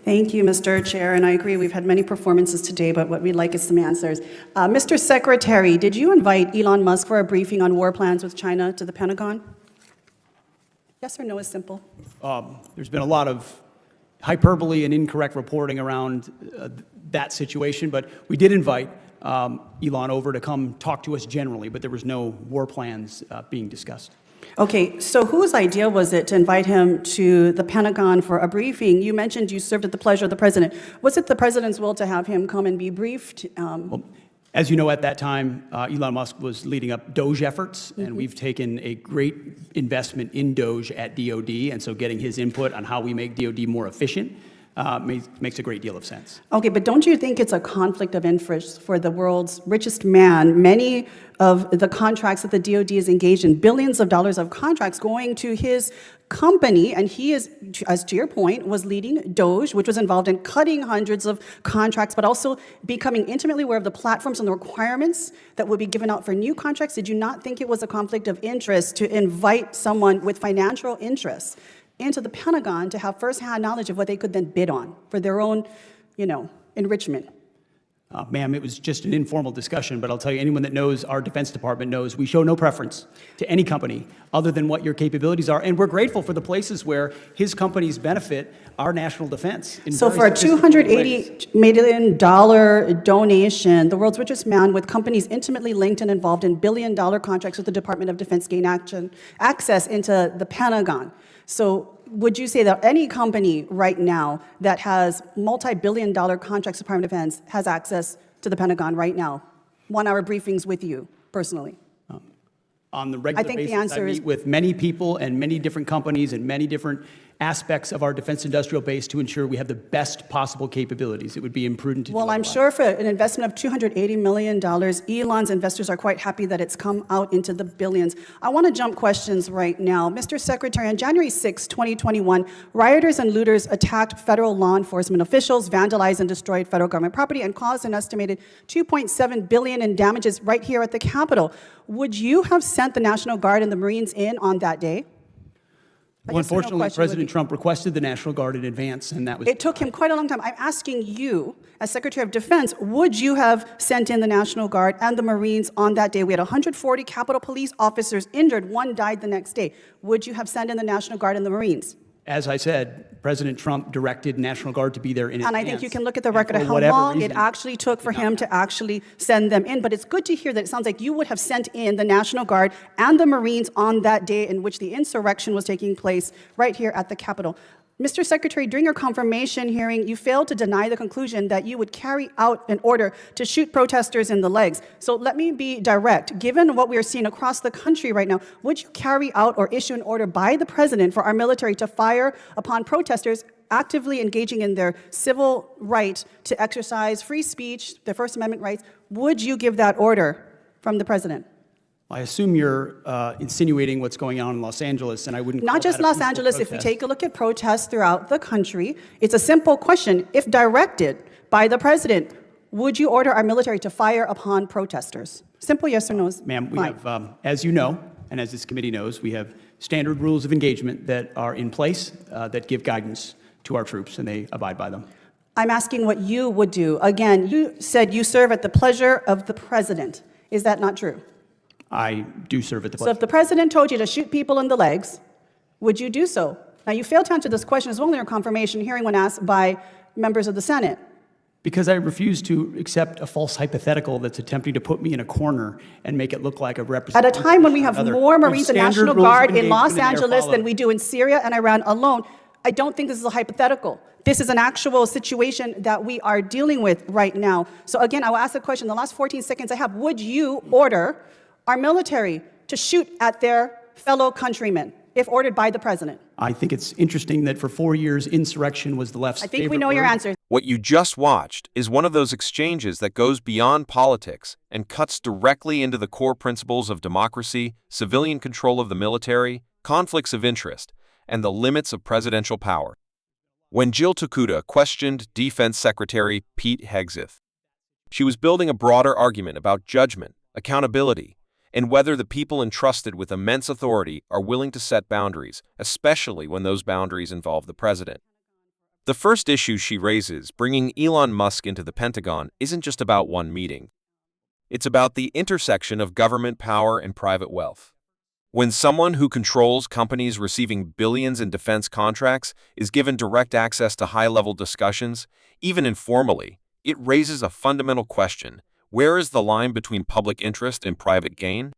Thank you, Mr. Chair, and I agree we've had many performances today, but what we'd like is some answers. Mr. Secretary, did you invite Elon Musk for a briefing on war plans with China to the Pentagon? Yes or no is simple. There's been a lot of hyperbole and incorrect reporting around that situation, but we did invite Elon over to come talk to us generally, but there was no war plans being discussed. Okay, so whose idea was it to invite him to the Pentagon for a briefing? You mentioned you served at the pleasure of the president. Was it the president's will to have him come and be briefed? Well, as you know, at that time, Elon Musk was leading up DOGE efforts, and we've taken a great investment in DOGE at DOD, and so getting his input on how we make DOD more efficient makes a great deal of sense. Okay, but don't you think it's a conflict of interest for the world's richest man? Many of the contracts that the DOD is engaged in, billions of dollars of contracts going to his company, and he is, as to your point, was leading DOGE, which was involved in cutting hundreds of contracts, but also becoming intimately aware of the platforms and the requirements that would be given out for new contracts. Did you not think it was a conflict of interest to invite someone with financial interests into the Pentagon to have firsthand knowledge of what they could then bid on for their own, enrichment? Ma'am, it was just an informal discussion, but I'll tell you, anyone that knows our Defense Department knows we show no preference to any company other than what your capabilities are, and we're grateful for the places where his companies benefit our national defense. So for a $280 million donation, the world's richest man with companies intimately linked and involved in billion-dollar contracts with the Department of Defense gained access into the Pentagon. So would you say that any company right now that has multi-billion-dollar contracts with the Department of Defense has access to the Pentagon right now? 1-hour briefings with you, personally. On the regular basis, I meet with many people and many different companies and many different aspects of our defense industrial base to ensure we have the best possible capabilities. It would be imprudent to do Well, I'm sure for an investment of $280 million, Elon's investors are quite happy that it's come out into the billions. I want to jump questions right now. Mr. Secretary, on January 6, 2021, rioters and looters attacked federal law enforcement officials, vandalized and destroyed federal government property, and caused an estimated $2.7 billion in damages right here at the Capitol. Would you have sent the National Guard and the Marines in on that day? Well, unfortunately, President Trump requested the National Guard in advance, and that was... It took him quite a long time. I'm asking you, as Secretary of Defense, would you have sent in the National Guard and the Marines on that day? We had 140 Capitol Police officers injured. One died the next day. Would you have sent in the National Guard and the Marines? As I said, President Trump directed National Guard to be there in advance. And I think you can look at the record of how long it actually took for him to actually send them in. But it's good to hear that it sounds like you would have sent in the National Guard and the Marines on that day in which the insurrection was taking place right here at the Capitol. Mr. Secretary, during your confirmation hearing, you failed to deny the conclusion that you would carry out an order to shoot protesters in the legs. So let me be direct. Given what we are seeing across the country right now, would you carry out or issue an order by the president for our military to fire upon protesters actively engaging in their civil right to exercise free speech, their First Amendment rights? Would you give that order from the president? I assume you're insinuating what's going on in Los Angeles, and I wouldn't. Not just Los Angeles. If you take a look at protests throughout the country, it's a simple question. If directed by the president, would you order our military to fire upon protesters? Simple yes or no. Ma'am, we have, as you know, and as this committee knows, we have standard rules of engagement that are in place that give guidance to our troops, and they abide by them. I'm asking what you would do. Again, you said you serve at the pleasure of the president. Is that not true? I do serve at the pleasure. So if the president told you to shoot people in the legs, would you do so? Now, you failed to answer this question as well in your confirmation hearing when asked by members of the Senate. Because I refuse to accept a false hypothetical that's attempting to put me in a corner and make it look like a representative. At a time when we have more Marines and National Guard in Los Angeles than we do in Syria and Iran alone, I don't think this is a hypothetical. This is an actual situation that we are dealing with right now. So again, I will ask the question, the last 14 seconds I have, would you order our military to shoot at their fellow countrymen, if ordered by the president? I think it's interesting that for 4 years, insurrection was the left's favorite I think we know your answer. What you just watched is one of those exchanges that goes beyond politics and cuts directly into the core principles of democracy, civilian control of the military, conflicts of interest, and the limits of presidential power. When Jill Tokuda questioned Defense Secretary Pete Hegseth, she was building a broader argument about judgment, accountability, and whether the people entrusted with immense authority are willing to set boundaries, especially when those boundaries involve the president. The first issue she raises, bringing Elon Musk into the Pentagon, isn't just about one meeting. It's about the intersection of government power and private wealth. When someone who controls companies receiving billions in defense contracts is given direct access to high-level discussions, even informally, it raises a fundamental question: where is the line between public interest and private gain?